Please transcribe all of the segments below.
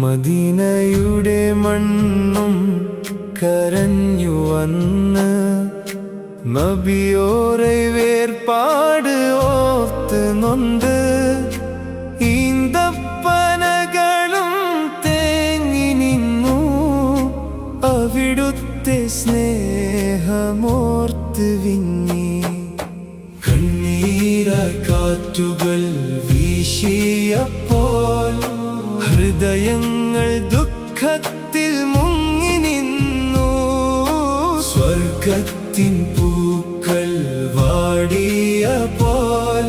മദീനയുടെ മണ്ണും കരഞ്ഞു വന്ന് നബിയോരെ വേർപാട് ഓർത്ത് നൊന്ത് ഈന്തപ്പനകളും തേങ്ങി നിന്നു അവിടുത്തെ സ്നേഹമോർത്ത് വിങ്ങി കണ്ണീര കാറ്റുകൾ വീശിയപ്പോൾ ഹൃദയങ്ങൾ ദുഃഖത്തിൽ മുങ്ങി നിന്നു സ്വർഗത്തിൻ പൂക്കൾ വാടിയപ്പോൾ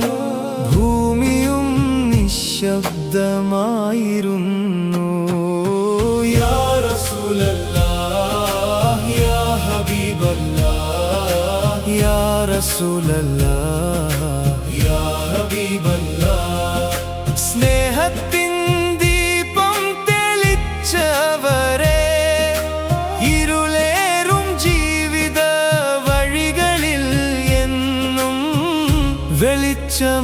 ഭൂമിയും നിശബ്ദമായിരുന്നു. യാ റസൂലല്ലാഹ് യാ ഹബീബല്ലാഹ് യാ റസൂലല്ലാഹ് യാ ഹബീബല്ലാഹ് സ്നേഹത്തിൻ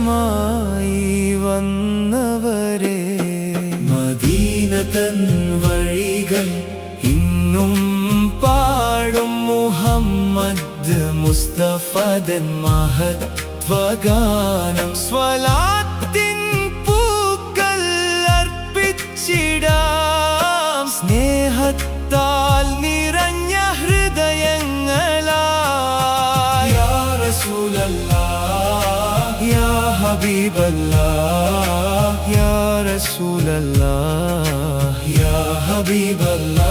വെളിച്ചമായി വന്നവരെ മദീന തൻ വഴികൾ ഇന്നും പാടും മുഹമ്മദ് മുസ്തഫദൻ മഹത്വഗാനം സ്വലാത്തിൻ പൂക്കൾ അർപ്പിച്ചിടാം സ്നേഹത്താൽ നിറഞ്ഞ ഹൃദയങ്ങളായി. യാ റസൂലല്ലാഹ് യാ ഹബീബല്ലാഹ് യാ റസൂലല്ലാഹ് യാ ഹബീബല്ലാഹ്